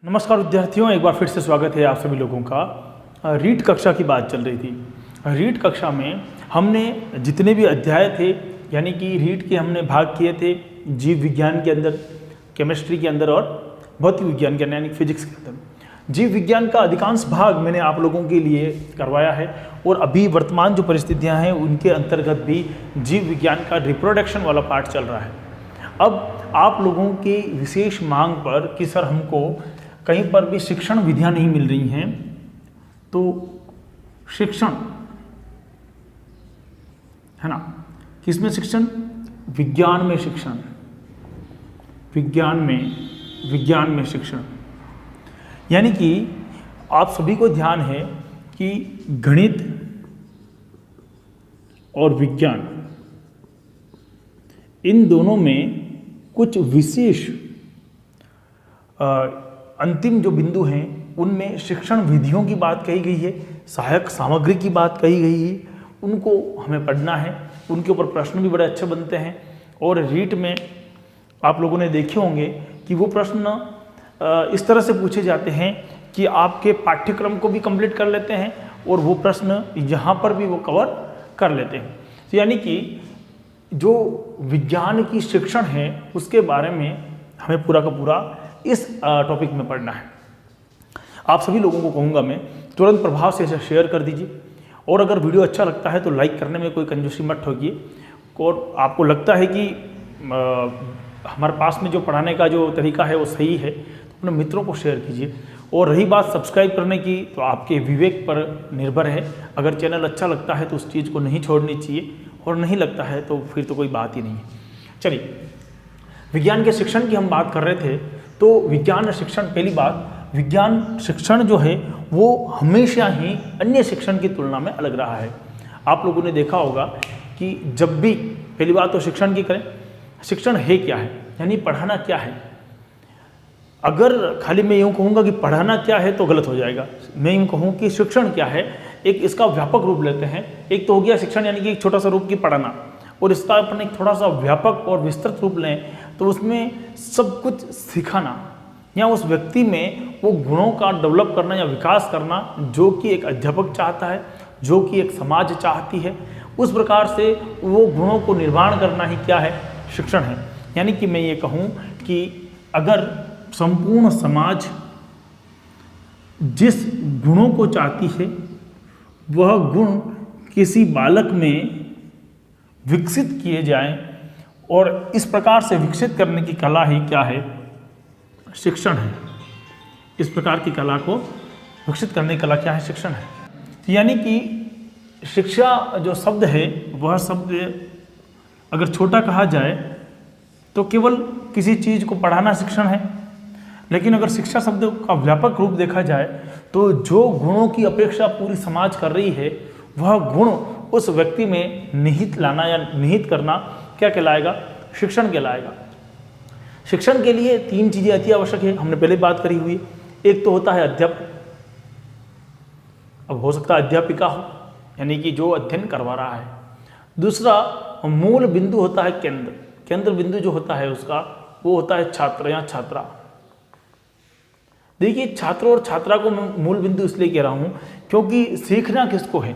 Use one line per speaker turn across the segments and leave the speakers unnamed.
नमस्कार विद्यार्थियों, एक बार फिर से स्वागत है आप सभी लोगों का। रीट कक्षा की बात चल रही थी। रीट कक्षा में हमने जितने भी अध्याय थे, यानी कि रीट के हमने भाग किए थे जीव विज्ञान के अंदर, केमिस्ट्री के अंदर और भौतिक विज्ञान के अंदर यानी फिजिक्स के अंदर। जीव विज्ञान का अधिकांश भाग मैंने आप लोगों के लिए करवाया है और अभी वर्तमान जो परिस्थितियाँ हैं उनके अंतर्गत भी जीव विज्ञान का रिप्रोडक्शन वाला पार्ट चल रहा है। अब आप लोगों की विशेष मांग पर कि सर हमको कहीं पर भी शिक्षण विधियां नहीं मिल रही हैं, तो शिक्षण है ना, किसमें शिक्षण? विज्ञान में शिक्षण, विज्ञान में शिक्षण। यानी कि आप सभी को ध्यान है कि गणित और विज्ञान इन दोनों में कुछ विशेष अंतिम जो बिंदु हैं उनमें शिक्षण विधियों की बात कही गई है, सहायक सामग्री की बात कही गई है, उनको हमें पढ़ना है। उनके ऊपर प्रश्न भी बड़े अच्छे बनते हैं और रीट में आप लोगों ने देखे होंगे कि वो प्रश्न इस तरह से पूछे जाते हैं कि आपके पाठ्यक्रम को भी कंप्लीट कर लेते हैं और वो प्रश्न यहाँ पर भी वो कवर कर लेते हैं। तो यानी कि जो विज्ञान की शिक्षण है उसके बारे में हमें पूरा का पूरा इस टॉपिक में पढ़ना है। आप सभी लोगों को कहूँगा मैं तुरंत प्रभाव से इसे शेयर कर दीजिए और अगर वीडियो अच्छा लगता है तो लाइक करने में कोई कंजूसी मत ठोकिए। और आपको लगता है कि हमारे पास में जो पढ़ाने का जो तरीका है वो सही है तो अपने मित्रों को शेयर कीजिए। और रही बात सब्सक्राइब करने की, तो आपके विवेक पर निर्भर है। अगर चैनल अच्छा लगता है तो उस चीज़ को नहीं छोड़नी चाहिए और नहीं लगता है तो फिर तो कोई बात ही नहीं है। चलिए, विज्ञान के शिक्षण की हम बात कर रहे थे। तो विज्ञान शिक्षण, पहली बात, विज्ञान शिक्षण जो है वो हमेशा ही अन्य शिक्षण की तुलना में अलग रहा है। आप लोगों ने देखा होगा कि जब भी, पहली बात तो शिक्षण की करें, शिक्षण है क्या है, यानी पढ़ाना क्या है। अगर खाली मैं यूँ कहूँगा कि पढ़ाना क्या है तो गलत हो जाएगा। मैं यूँ कहूँ कि शिक्षण क्या है, एक इसका व्यापक रूप लेते हैं। एक तो हो गया शिक्षण यानी कि एक छोटा सा रूप की पढ़ाना, और इसका अपन एक थोड़ा सा व्यापक और विस्तृत रूप लें तो उसमें सब कुछ सिखाना या उस व्यक्ति में वो गुणों का डेवलप करना या विकास करना जो कि एक अध्यापक चाहता है, जो कि एक समाज चाहती है, उस प्रकार से वो गुणों को निर्माण करना ही क्या है, शिक्षण है। यानी कि मैं ये कहूँ कि अगर संपूर्ण समाज जिस गुणों को चाहती है वह गुण किसी बालक में विकसित किए जाएं, और इस प्रकार से विकसित करने की कला ही क्या है, शिक्षण है। इस प्रकार की कला को विकसित करने की कला क्या है, शिक्षण है। यानी कि शिक्षा जो शब्द है वह शब्द अगर छोटा कहा जाए तो केवल किसी चीज़ को पढ़ाना शिक्षण है, लेकिन अगर शिक्षा शब्द का व्यापक रूप देखा जाए तो जो गुणों की अपेक्षा पूरी समाज कर रही है वह गुण उस व्यक्ति में निहित लाना या निहित करना क्या कहलाएगा, शिक्षण कहलाएगा। शिक्षण के लिए तीन चीज़ें अति आवश्यक है, हमने पहले बात करी हुई। एक तो होता है अध्यापक, अब हो सकता है अध्यापिका हो, यानी कि जो अध्ययन करवा रहा है। दूसरा मूल बिंदु होता है केंद्र, केंद्र बिंदु जो होता है उसका वो होता है छात्र या छात्रा। देखिए, छात्र और छात्रा को मैं मूल बिंदु इसलिए कह रहा हूँ क्योंकि सीखना किसको है,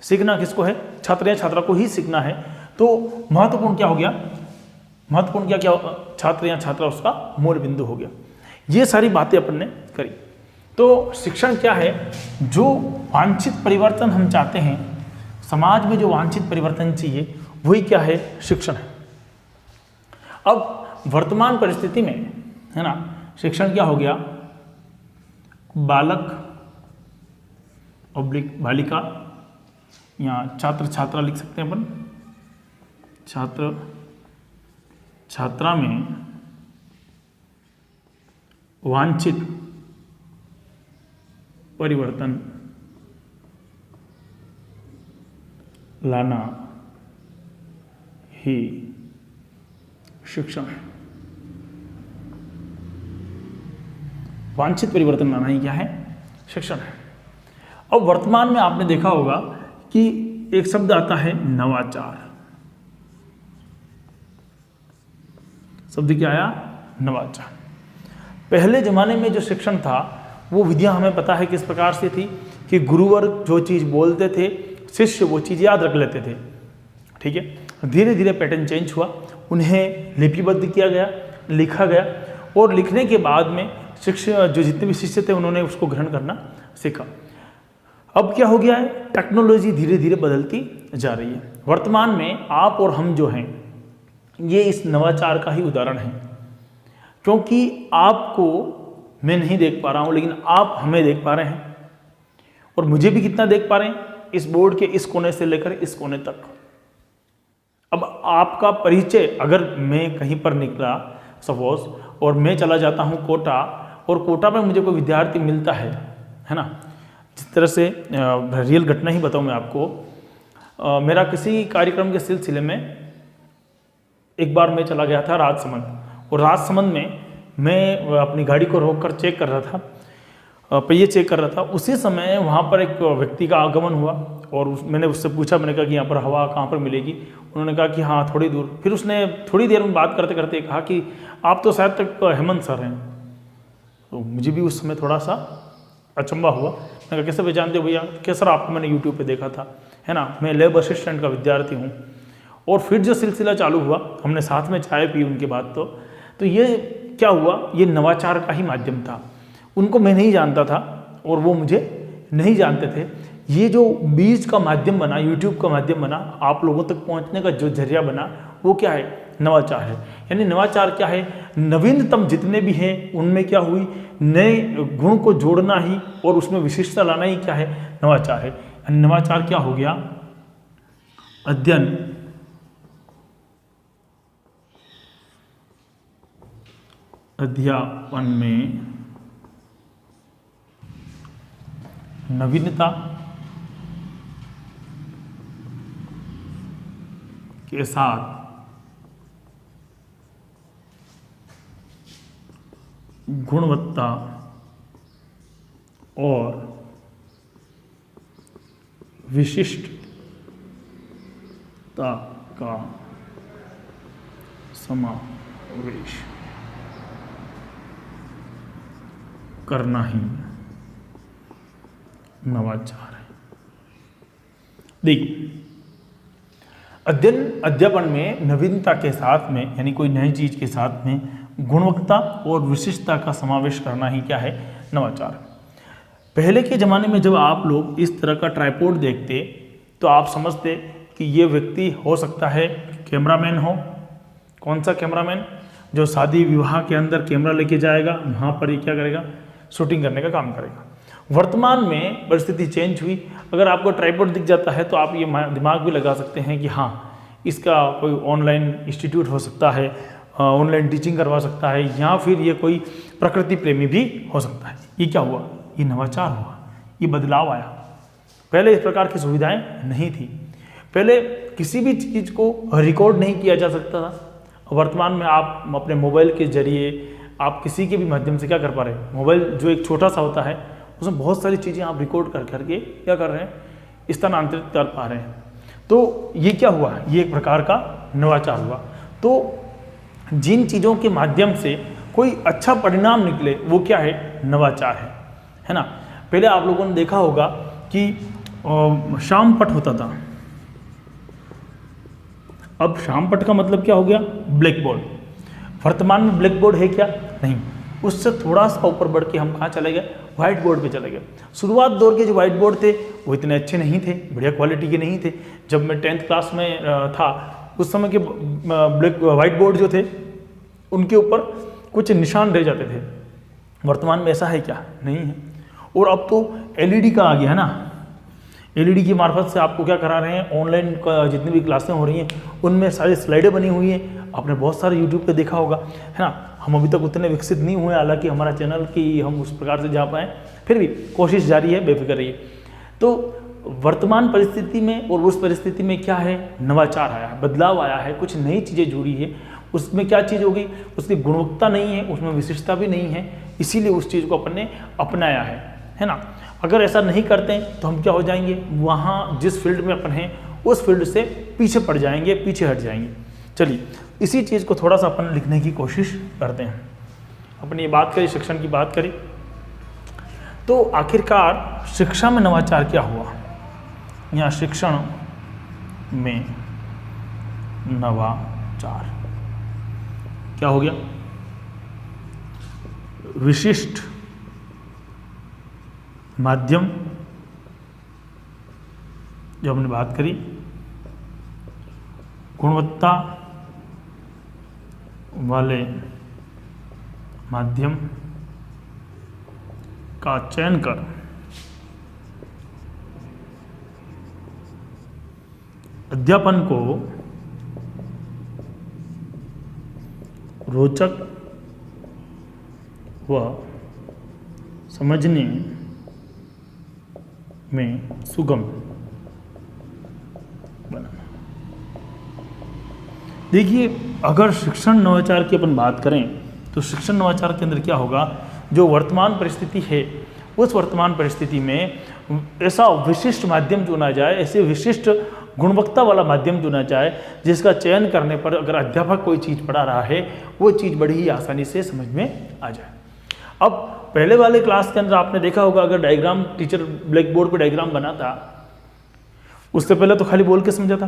सीखना किसको है, छात्र या छात्रा को ही सीखना है। तो महत्वपूर्ण क्या हो गया, महत्वपूर्ण क्या क्या, छात्र या छात्रा उसका मूल बिंदु हो गया। ये सारी बातें अपन ने करी। तो शिक्षण क्या है, जो वांछित परिवर्तन हम चाहते हैं, समाज में जो वांछित परिवर्तन चाहिए वही क्या है, शिक्षण है। अब वर्तमान परिस्थिति में है ना, शिक्षण क्या हो गया, बालक ऑब्लिक बालिका या छात्र छात्रा लिख सकते हैं अपन, छात्र छात्रा में वांछित परिवर्तन लाना ही शिक्षण है। वांछित परिवर्तन लाना ही क्या है, शिक्षण है। अब वर्तमान में आपने देखा होगा कि एक शब्द आता है नवाचार। शब्द क्या आया, नवाचार। पहले ज़माने में जो शिक्षण था वो विधियाँ हमें पता है किस प्रकार से थी कि गुरुवर जो चीज़ बोलते थे शिष्य वो चीज़ याद रख लेते थे। ठीक है, धीरे धीरे पैटर्न चेंज हुआ, उन्हें लिपिबद्ध किया गया, लिखा गया, और लिखने के बाद में शिष्य जो जितने भी शिष्य थे उन्होंने उसको ग्रहण करना सीखा। अब क्या हो गया है, टेक्नोलॉजी धीरे धीरे बदलती जा रही है। वर्तमान में आप और हम जो हैं ये इस नवाचार का ही उदाहरण है, क्योंकि आपको मैं नहीं देख पा रहा हूँ लेकिन आप हमें देख पा रहे हैं, और मुझे भी कितना देख पा रहे हैं, इस बोर्ड के इस कोने से लेकर इस कोने तक। अब आपका परिचय, अगर मैं कहीं पर निकला सपोज और मैं चला जाता हूँ कोटा, और कोटा में मुझे कोई विद्यार्थी मिलता है ना, जिस तरह से रियल घटना ही बताऊँ मैं आपको। मेरा किसी कार्यक्रम के सिलसिले में एक बार मैं चला गया था राजसमंद, और राजसमंद में मैं अपनी गाड़ी को रोक कर चेक कर रहा था, पहिए चेक कर रहा था। उसी समय वहाँ पर एक व्यक्ति का आगमन हुआ, और मैंने उससे पूछा, मैंने कहा कि यहाँ पर हवा कहाँ पर मिलेगी। उन्होंने कहा कि हाँ थोड़ी दूर। फिर उसने थोड़ी देर में बात करते करते कहा कि आप तो शायद तक हेमंत सर हैं। तो मुझे भी उस समय थोड़ा सा अचंबा हुआ। मैंने कहा कैसे पहचानते हो भैया? क्या सर आपको मैंने यूट्यूब पे देखा था, है ना, मैं लैब असिस्टेंट का विद्यार्थी हूँ। और फिर जो सिलसिला चालू हुआ, हमने साथ में चाय पी उनके बाद। तो ये क्या हुआ, ये नवाचार का ही माध्यम था। उनको मैं नहीं जानता था और वो मुझे नहीं जानते थे। ये जो बीज का माध्यम बना, यूट्यूब का माध्यम बना, आप लोगों तक पहुंचने का जो जरिया बना, वो क्या है, नवाचार है। यानी नवाचार क्या है, नवीनतम जितने भी हैं उनमें क्या हुई, नए गुण को जोड़ना ही और उसमें विशिष्टता लाना ही क्या है, नवाचार है। नवाचार क्या हो गया, अध्ययन, अध्यापन में नवीनता के साथ गुणवत्ता और विशिष्टता का समावेश करना ही नवाचार है। देखिए, अध्ययन में नवीनता के साथ में, यानी कोई नई चीज के साथ में गुणवत्ता और विशिष्टता का समावेश करना ही क्या है, नवाचार। पहले के ज़माने में जब आप लोग इस तरह का ट्राइपॉड देखते तो आप समझते कि ये व्यक्ति हो सकता है कैमरामैन हो। कौन सा कैमरामैन? जो शादी विवाह के अंदर कैमरा लेके जाएगा, वहाँ पर ये क्या करेगा, शूटिंग करने का काम करेगा। वर्तमान में परिस्थिति चेंज हुई। अगर आपको ट्राइपॉड दिख जाता है तो आप ये दिमाग भी लगा सकते हैं कि हाँ, इसका कोई ऑनलाइन इंस्टीट्यूट हो सकता है, ऑनलाइन टीचिंग करवा सकता है, या फिर ये कोई प्रकृति प्रेमी भी हो सकता है। ये क्या हुआ, ये नवाचार हुआ, ये बदलाव आया। पहले इस प्रकार की सुविधाएं नहीं थी। पहले किसी भी चीज़ को रिकॉर्ड नहीं किया जा सकता था। वर्तमान में आप अपने मोबाइल के जरिए, आप किसी के भी माध्यम से क्या कर पा रहे हैं, मोबाइल जो एक छोटा सा होता है उसमें बहुत सारी चीज़ें आप रिकॉर्ड कर करके क्या कर रहे हैं, स्थानांतरित कर पा रहे हैं। तो ये क्या हुआ, ये एक प्रकार का नवाचार हुआ। तो जिन चीज़ों के माध्यम से कोई अच्छा परिणाम निकले वो क्या है, नवाचार है ना। पहले आप लोगों ने देखा होगा कि शाम पट होता था। अब शाम पट का मतलब क्या हो गया, ब्लैक बोर्ड। वर्तमान में ब्लैक बोर्ड है क्या, नहीं। उससे थोड़ा सा ऊपर बढ़ के हम कहाँ चले गए, व्हाइट बोर्ड पे चले गए। शुरुआत दौर के जो व्हाइट बोर्ड थे वो इतने अच्छे नहीं थे, बढ़िया क्वालिटी के नहीं थे। जब मैं 10th क्लास में था उस समय के व्हाइट बोर्ड जो थे उनके ऊपर कुछ निशान रह जाते थे। वर्तमान में ऐसा है क्या, नहीं है। और अब तो एलईडी का आ गया है ना। एलईडी की मार्फत से आपको क्या करा रहे हैं, ऑनलाइन जितनी भी क्लासें हो रही हैं उनमें सारी स्लाइडें बनी हुई हैं। आपने बहुत सारे यूट्यूब पे देखा होगा, है ना। हम अभी तक उतने विकसित नहीं हुए, हालांकि हमारा चैनल की हम उस प्रकार से जा पाएँ, फिर भी कोशिश जारी है, बेफिक्र रहिए। तो वर्तमान परिस्थिति में और उस परिस्थिति में क्या है, नवाचार आया है, बदलाव आया है, कुछ नई चीज़ें जुड़ी है। उसमें क्या चीज़ होगी, उसकी गुणवत्ता नहीं है, उसमें विशिष्टता भी नहीं है, इसीलिए उस चीज़ को अपन ने अपनाया है ना। अगर ऐसा नहीं करते तो हम क्या हो जाएंगे, वहाँ जिस फील्ड में अपन हैं उस फील्ड से पीछे पड़ जाएंगे, पीछे हट जाएंगे। चलिए इसी चीज़ को थोड़ा सा अपन लिखने की कोशिश करते हैं। अपनी ये बात करी, शिक्षण की बात करी। तो आखिरकार शिक्षा में नवाचार क्या हुआ, या शिक्षण में नवाचार क्या हो गया? विशिष्ट माध्यम, जो हमने बात करी, गुणवत्ता वाले माध्यम का चयन कर अध्यापन को रोचक व समझने में सुगम बनाना। देखिए, अगर शिक्षण नवाचार की अपन बात करें तो शिक्षण नवाचार के अंदर क्या होगा, जो वर्तमान परिस्थिति है उस वर्तमान परिस्थिति में ऐसा विशिष्ट माध्यम चुना जाए, ऐसे विशिष्ट गुणवत्ता वाला माध्यम चुना जाए जिसका चयन करने पर अगर अध्यापक कोई चीज़ पढ़ा रहा है वो चीज़ बड़ी ही आसानी से समझ में आ जाए। अब पहले वाले क्लास के अंदर आपने देखा होगा, अगर डायग्राम टीचर ब्लैक बोर्ड पर डायग्राम बनाता, उससे पहले तो खाली बोल के समझाता,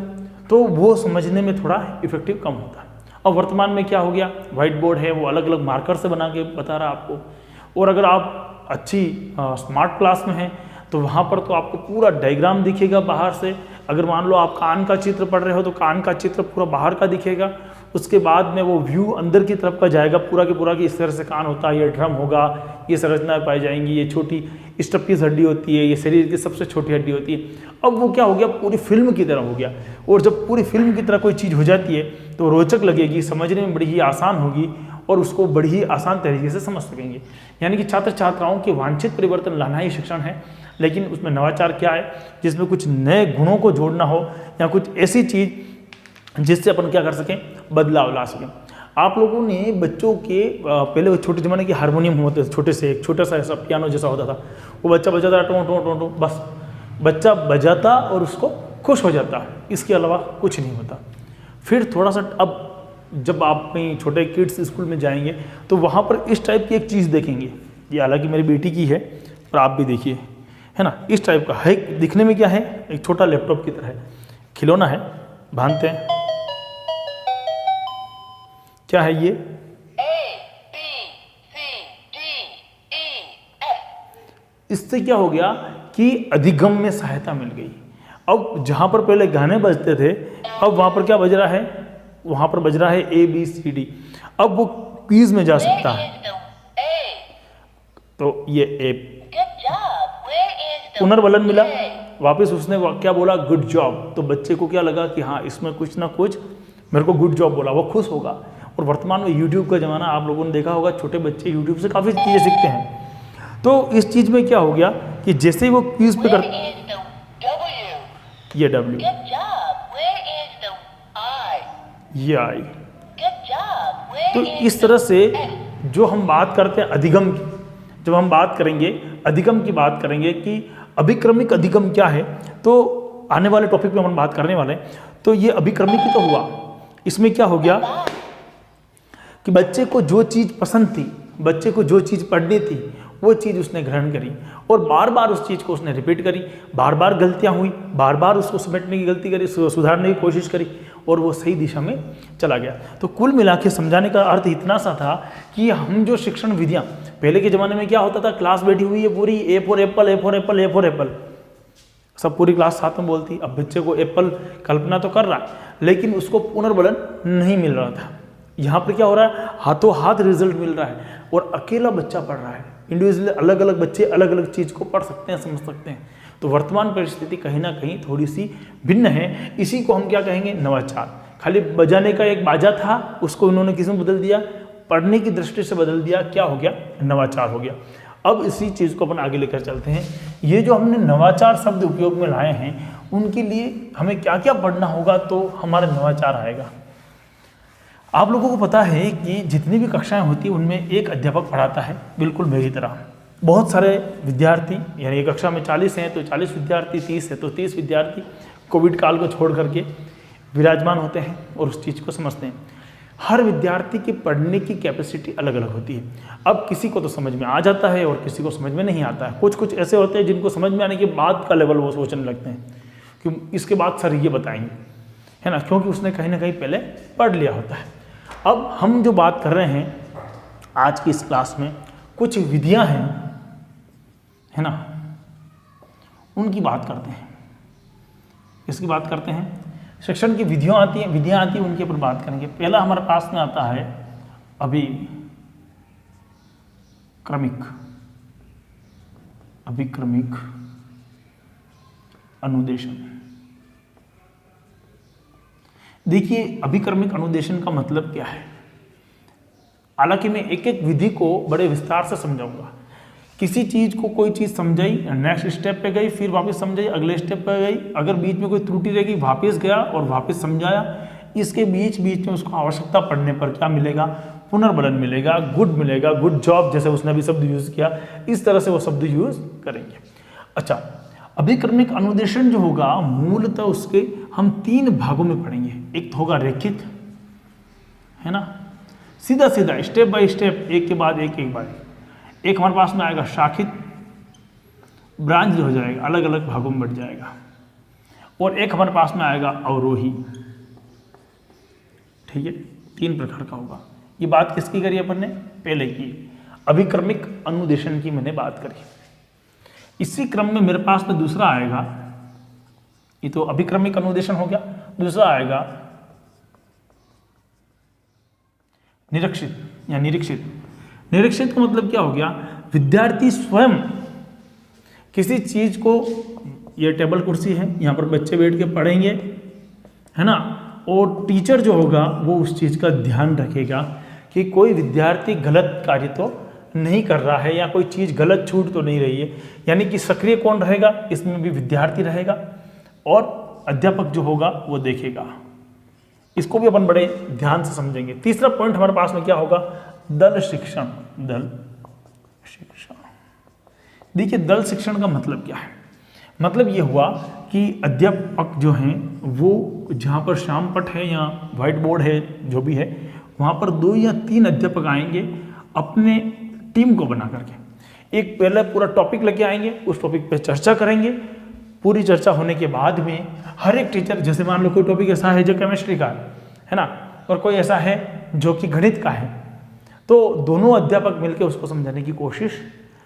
तो वो समझने में थोड़ा इफेक्टिव कम होता। अब वर्तमान में क्या हो गया, व्हाइट बोर्ड है, वो अलग अलग मार्कर से बना के बता रहा आपको। और अगर आप अच्छी स्मार्ट क्लास में हैं तो वहाँ पर तो आपको पूरा डायग्राम दिखेगा बाहर से। अगर मान लो आप कान का चित्र पढ़ रहे हो तो कान का चित्र पूरा बाहर का दिखेगा, उसके बाद में वो व्यू अंदर की तरफ का जाएगा पूरा के पूरा, कि इस तरह से कान होता है, ये ड्रम होगा, ये संरचनाएं पाई जाएंगी, ये छोटी स्टप्पीस हड्डी होती है, ये शरीर की सबसे छोटी हड्डी होती है। अब वो क्या हो गया, पूरी फिल्म की तरह हो गया। और जब पूरी फिल्म की तरह कोई चीज़ हो जाती है तो रोचक लगेगी, समझने में बड़ी ही आसान होगी और उसको बड़ी ही आसान तरीके से समझ सकेंगे। यानी कि छात्र छात्राओं के वांछित परिवर्तन लाना ही शिक्षण है। लेकिन उसमें नवाचार क्या है, जिसमें कुछ नए गुणों को जोड़ना हो या कुछ ऐसी चीज़ जिससे अपन क्या कर सकें, बदलाव ला सकें। आप लोगों ने बच्चों के पहले वो छोटे ज़माने के हारमोनियम होते थे, छोटे से, एक छोटा सा ऐसा पियानो जैसा होता था, वो बच्चा बजाता टों टों टों टों, बस बच्चा बजाता और उसको खुश हो जाता, इसके अलावा कुछ नहीं होता। फिर थोड़ा सा अब जब आप कहीं छोटे किड्स स्कूल में जाएंगे तो वहाँ पर इस टाइप की एक चीज़ देखेंगे। ये हालांकि मेरी बेटी की है और आप भी देखिए, है ना, इस टाइप का है। दिखने में क्या है, एक छोटा लैपटॉप की तरह है, खिलौना है, बांधते हैं, क्या है ये, इससे क्या हो गया कि अधिगम में सहायता मिल गई। अब जहां पर पहले गाने बजते थे, अब वहां पर क्या बज रहा है, वहां पर बज रहा है ABCD। अब वो क्विज में जा सकता है, तो ये ए पुनर्वलन मिला, वापस उसने क्या बोला, गुड जॉब। तो बच्चे को क्या लगा कि हाँ, इसमें कुछ ना कुछ मेरे को गुड जॉब बोला, वो खुश होगा। और वर्तमान में यूट्यूब का ज़माना, आप लोगों ने देखा होगा, छोटे बच्चे यूट्यूब से काफ़ी चीज़ें सीखते हैं। तो इस चीज़ में क्या हो गया कि जैसे ही वो क्विज पे कर, ये W, ये I। तो इस तरह से जो हम बात करते हैं अधिगम की, जब हम बात करेंगे अधिगम की, बात करेंगे कि अभिक्रमिक अधिगम क्या है, तो आने वाले टॉपिक में हम बात करने वाले हैं। तो ये अभिक्रमिक ही तो हुआ। इसमें क्या हो गया कि बच्चे को जो चीज़ पसंद थी, बच्चे को जो चीज़ पढ़नी थी, वो चीज़ उसने ग्रहण करी और बार बार उस चीज़ को उसने रिपीट करी। बार बार गलतियाँ हुई, बार बार उसको समेटने की गलती करी, सुधारने की कोशिश करी और वो सही दिशा में चला गया। तो कुल मिला के समझाने का अर्थ इतना सा था कि हम जो शिक्षण विधियाँ, पहले के ज़माने में क्या होता था, क्लास बैठी हुई है पूरी, A for Apple, A for Apple, A for Apple, सब पूरी क्लास साथ में बोलती। अब बच्चे को एप्पल कल्पना तो कर रहा है लेकिन उसको पुनर्बलन नहीं मिल रहा था। यहाँ पर क्या हो रहा है, हाथों हाथ रिजल्ट मिल रहा है और अकेला बच्चा पढ़ रहा है। इंडिविजुअली अलग अलग बच्चे अलग अलग चीज़ को पढ़ सकते हैं, समझ सकते हैं। तो वर्तमान परिस्थिति कहीं ना कहीं थोड़ी सी भिन्न है। इसी को हम क्या कहेंगे, नवाचार। खाली बजाने का एक बाजा था, उसको इन्होंने किस में बदल दिया, पढ़ने की दृष्टि से बदल दिया, क्या हो गया, नवाचार हो गया। अब इसी चीज़ को अपन आगे लेकर चलते हैं। ये जो हमने नवाचार शब्द उपयोग में लाए हैं, उनके लिए हमें क्या क्या पढ़ना होगा तो हमारा नवाचार आएगा। आप लोगों को पता है कि जितनी भी कक्षाएं होती हैं उनमें एक अध्यापक पढ़ाता है, बिल्कुल मेरी तरह। बहुत सारे विद्यार्थी, यानी एक कक्षा में 40 हैं तो 40 विद्यार्थी, 30 है तो 30 विद्यार्थी कोविड काल को छोड़ करके विराजमान होते हैं और उस चीज़ को समझते हैं। हर विद्यार्थी की पढ़ने की कैपेसिटी अलग अलग होती है। अब किसी को तो समझ में आ जाता है और किसी को समझ में नहीं आता है। कुछ कुछ ऐसे होते हैं जिनको समझ में आने के बाद का लेवल वो सोचने लगते हैं कि इसके बाद सर ये बताएंगे, है ना, क्योंकि उसने कहीं ना कहीं पहले पढ़ लिया होता है। अब हम जो बात कर रहे हैं आज की इस क्लास में, कुछ विधियां हैं, है ना, उनकी बात करते हैं। किसकी बात करते हैं? शिक्षण की विधियां आती हैं, उनके ऊपर बात करेंगे। पहला हमारे पास में आता है अभिक्रमिक अनुदेशन। देखिए, अभिक्रमिक अनुदेशन का मतलब क्या है? हालांकि मैं एक एक विधि को बड़े विस्तार से समझाऊंगा। किसी चीज को कोई चीज समझाई, नेक्स्ट स्टेप पे गई, फिर वापस समझाई, अगले स्टेप पे गई, अगर बीच में कोई त्रुटि रहेगी वापस गया और वापस समझाया, इसके बीच में उसको आवश्यकता पड़ने पर क्या मिलेगा? पुनर्बलन मिलेगा, गुड मिलेगा, गुड जॉब, जैसे उसने अभी शब्द यूज किया, इस तरह से वो शब्द यूज करेंगे। अच्छा, अभिक्रमिक अनुदेशन जो होगा मूलतः उसके हम 3 भागों में पढ़ेंगे। एक तो होगा रेखित, है ना, सीधा सीधा स्टेप बाय स्टेप, एक के बाद एक बार। एक हमारे पास में आएगा शाखित, ब्रांच हो जाएगा, अलग अलग भागों में बढ़ जाएगा। और एक हमारे पास में आएगा अवरोही। ठीक है, 3 प्रकार का होगा। ये बात किसकी करी अपन ने? पहले की अभिक्रमिक अनुदेशन की मैंने बात करी। इसी क्रम में मेरे पास में दूसरा आएगा, ये तो अभिक्रमिक अनुदेशन हो गया। दूसरा आएगा निरीक्षित या निरीक्षित। निरीक्षित का मतलब क्या हो गया? विद्यार्थी स्वयं किसी चीज को, ये टेबल कुर्सी है, यहाँ पर बच्चे बैठ के पढ़ेंगे, है ना, और टीचर जो होगा वो उस चीज का ध्यान रखेगा कि कोई विद्यार्थी गलत कार्य तो नहीं कर रहा है या कोई चीज गलत छूट तो नहीं रही है। यानी कि सक्रिय कौन रहेगा? इसमें भी विद्यार्थी रहेगा और अध्यापक जो होगा वो देखेगा। इसको भी अपन बड़े ध्यान से समझेंगे। तीसरा पॉइंट हमारे पास में क्या होगा? दल शिक्षण। दल शिक्षण, देखिए दल शिक्षण का मतलब क्या है? मतलब ये हुआ कि अध्यापक जो हैं वो जहाँ पर श्यामपट है या व्हाइट बोर्ड है, जो भी है, वहाँ पर 2 या 3 अध्यापक आएंगे अपने टीम को बना करके। एक पहले पूरा टॉपिक लेके आएंगे, उस टॉपिक पे चर्चा करेंगे। पूरी चर्चा होने के बाद में हर एक टीचर, जैसे मान लो कोई टॉपिक ऐसा है जो केमिस्ट्री का है ना, और कोई ऐसा है जो कि गणित का है, तो दोनों अध्यापक मिलकर उसको समझाने की कोशिश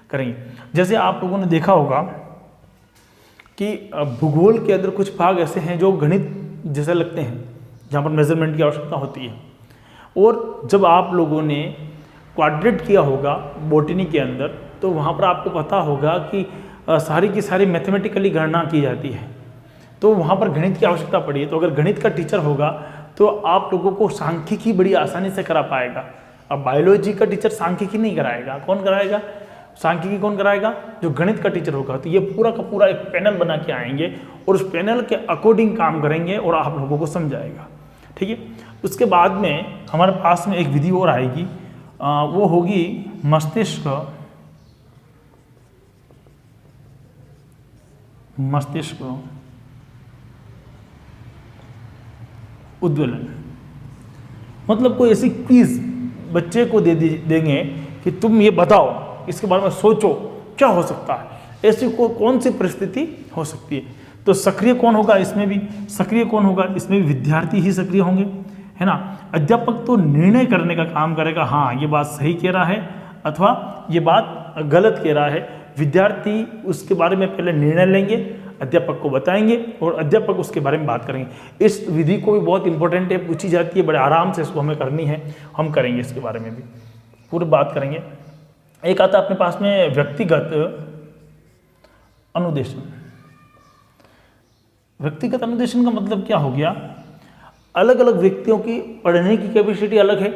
करेंगे। जैसे आप लोगों ने देखा होगा कि भूगोल के अंदर कुछ भाग ऐसे हैं जो गणित जैसे लगते हैं, जहाँ पर मेजरमेंट की आवश्यकता होती है। और जब आप लोगों ने क्वाड्रेट किया होगा बॉटनी के अंदर, तो वहाँ पर आपको पता होगा कि सारी की सारी मैथमेटिकली गणना की जाती है, तो वहाँ पर गणित की आवश्यकता पड़ी है। तो अगर गणित का टीचर होगा तो आप लोगों को सांख्यिकी बड़ी आसानी से करा पाएगा। अब बायोलॉजी का टीचर सांख्यिकी नहीं कराएगा, कौन कराएगा? सांख्यिकी कौन कराएगा? जो गणित का टीचर होगा। तो ये पूरा का पूरा एक पैनल बना के आएंगे और उस पैनल के अकॉर्डिंग काम करेंगे और आप लोगों को समझाएगा। ठीक है, उसके बाद में हमारे पास में एक विधि और आएगी, वो होगी मस्तिष्क उद्वेलन। मतलब कोई ऐसी क्विज बच्चे को देंगे कि तुम ये बताओ, इसके बारे में सोचो क्या हो सकता है, ऐसी कौन सी परिस्थिति हो सकती है। तो सक्रिय कौन होगा इसमें भी? सक्रिय कौन होगा इसमें भी? विद्यार्थी ही सक्रिय होंगे, है ना। अध्यापक तो निर्णय करने का काम करेगा, हाँ ये बात सही कह रहा है अथवा ये बात गलत कह रहा है। विद्यार्थी उसके बारे में पहले निर्णय लेंगे, अध्यापक को बताएंगे और अध्यापक उसके बारे में बात करेंगे। इस विधि को भी बहुत इंपॉर्टेंट है, पूछी जाती है, बड़े आराम से इसको हमें करनी है, हम करेंगे इसके बारे में भी पूरी बात करेंगे। एक आता है अपने पास में व्यक्तिगत अनुदेशन। व्यक्तिगत अनुदेशन का मतलब क्या हो गया? अलग अलग व्यक्तियों की पढ़ने की कैपेसिटी अलग है,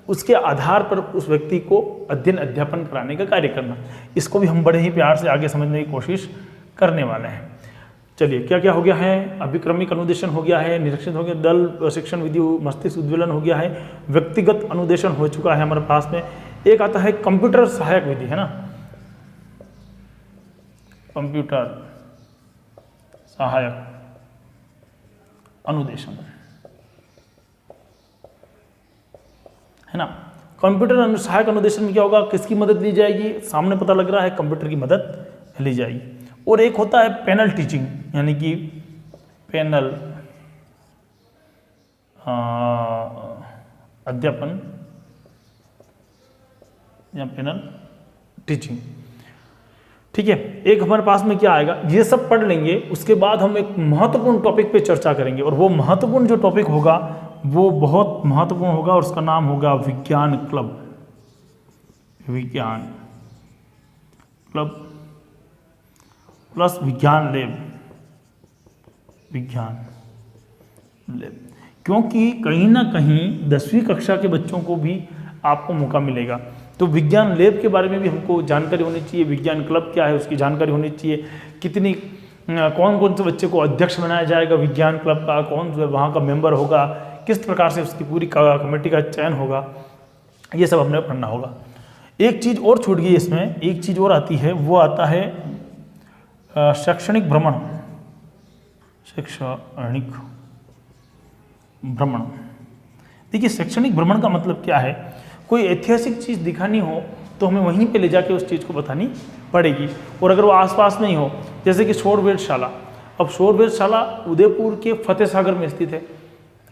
उसके आधार पर उस व्यक्ति को अध्ययन अध्यापन कराने का कार्य करना। इसको भी हम बड़े ही प्यार से आगे समझने की कोशिश करने वाले हैं। चलिए, क्या क्या हो गया है? अभिक्रमिक अनुदेशन हो गया है, निरीक्षित हो गया, दल शिक्षण विधि, मस्तिष्क उद्वेलन हो गया है, व्यक्तिगत अनुदेशन हो चुका है हमारे पास में। एक आता है कंप्यूटर सहायक विधि, है ना, कंप्यूटर सहायक अनुदेशन। है ना। कंप्यूटर सहायक अनुदेशन में क्या होगा, किसकी मदद ली जाएगी, सामने पता लग रहा है कंप्यूटर की मदद ली जाएगी। और एक होता है पैनल टीचिंग, यानी कि पैनल अध्यापन या पैनल टीचिंग। ठीक है, एक हमारे पास में क्या आएगा, ये सब पढ़ लेंगे, उसके बाद हम एक महत्वपूर्ण टॉपिक पे चर्चा करेंगे, और वो महत्वपूर्ण जो टॉपिक होगा वो बहुत महत्वपूर्ण होगा, और उसका नाम होगा विज्ञान क्लब। विज्ञान क्लब प्लस विज्ञान लैब। विज्ञान लैब, क्योंकि कहीं ना कहीं 10वीं कक्षा के बच्चों को भी आपको मौका मिलेगा, तो विज्ञान लैब के बारे में भी हमको जानकारी होनी चाहिए। विज्ञान क्लब क्या है उसकी जानकारी होनी चाहिए, कितनी कौन कौन से बच्चे को अध्यक्ष बनाया जाएगा विज्ञान क्लब का, कौन वहाँ का मेंबर होगा, किस प्रकार से उसकी पूरी कमेटी का चयन होगा, ये सब हमने पढ़ना होगा। एक चीज़ और छूट गई इसमें, एक चीज़ और आती है, वो आता है शैक्षणिक भ्रमण। शैक्षणिक भ्रमण, देखिए शैक्षणिक भ्रमण का मतलब क्या है, कोई ऐतिहासिक चीज़ दिखानी हो तो हमें वहीं पे ले जाके उस चीज़ को बतानी पड़ेगी, और अगर वो आसपास नहीं हो, जैसे कि शौर वेधशाला, अब शौर वेधशाला उदयपुर के फतेह सागर में स्थित है,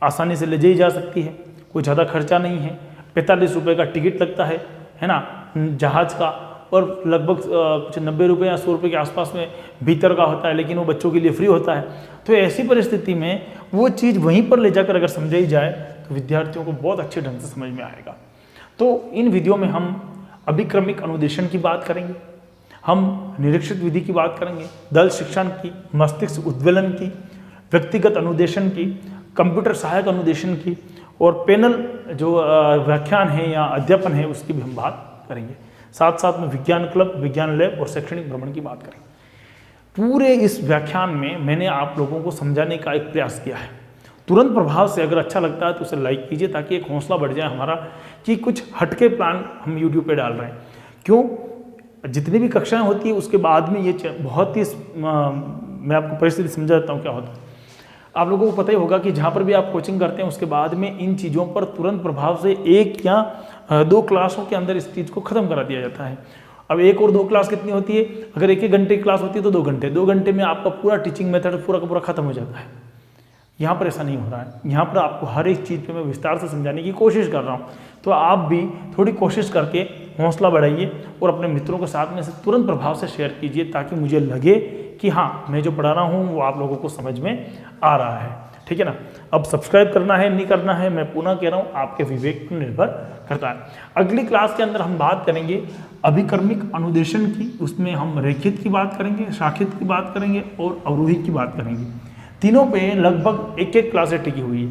आसानी से ले जाई जा सकती है, कोई ज़्यादा खर्चा नहीं है, 45 रुपये का टिकट लगता है ना जहाज़ का, और लगभग कुछ 90 रुपये या 100 रुपये के आसपास में भीतर का होता है, लेकिन वो बच्चों के लिए फ्री होता है। तो ऐसी परिस्थिति में वो चीज़ वहीं पर ले जाकर अगर समझाई जाए तो विद्यार्थियों को बहुत अच्छे ढंग से समझ में आएगा। तो इन वीडियो में हम अभिक्रमिक अनुदेशन की बात करेंगे, हम निरीक्षित विधि की बात करेंगे, दल शिक्षण की, मस्तिष्क उद्वेलन की, व्यक्तिगत अनुदेशन की, कंप्यूटर सहायक अनुदेशन की, और पैनल जो व्याख्यान है या अध्यापन है उसकी भी हम बात करेंगे। साथ साथ में विज्ञान क्लब, विज्ञान लैब और शैक्षणिक भ्रमण की बात करेंगे। पूरे इस व्याख्यान में मैंने आप लोगों को समझाने का एक प्रयास किया है। तुरंत प्रभाव से अगर अच्छा लगता है तो उसे लाइक कीजिए, ताकि एक हौसला बढ़ जाए हमारा कि कुछ हटके प्लान हम यूट्यूब पे डाल रहे हैं। क्यों, जितनी भी कक्षाएं होती है उसके बाद में ये बहुत ही मैं आपको परिस्थिति समझा देता हूँ क्या होता है। आप लोगों को पता ही होगा कि जहाँ पर भी आप कोचिंग करते हैं उसके बाद में इन चीज़ों पर तुरंत प्रभाव से 1 या 2 क्लासों के अंदर इस चीज़ को ख़त्म करा दिया जाता है। अब 1 और 2 क्लास कितनी होती है, अगर 1 घंटे की क्लास होती है तो 2 घंटे, 2 घंटे में आपका पूरा टीचिंग मेथड पूरा का पूरा खत्म हो जाता है। यहाँ पर ऐसा नहीं हो रहा है, यहाँ पर आपको हर एक चीज़ पे मैं विस्तार से समझाने की कोशिश कर रहा हूँ। तो आप भी थोड़ी कोशिश करके हौसला बढ़ाइए और अपने मित्रों के साथ में से तुरंत प्रभाव से शेयर कीजिए, ताकि मुझे लगे कि हाँ मैं जो पढ़ा रहा हूँ वो आप लोगों को समझ में आ रहा है। ठीक है ना। अब सब्सक्राइब करना है नहीं करना है मैं पुनः कह रहा हूँ, आपके विवेक पर निर्भर करता है। अगली क्लास के अंदर हम बात करेंगे अभिक्रमिक अनुदेशन की, उसमें हम रेखित की बात करेंगे, शाखित की बात करेंगे और अवरोही की बात करेंगे। तीनों पे लगभग 1-1 क्लासें टिकी हुई है।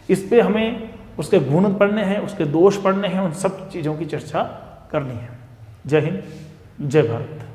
इस पे हमें उसके गुण पढ़ने हैं, उसके दोष पढ़ने हैं, उन सब चीज़ों की चर्चा करनी है। जय हिंद, जय भारत।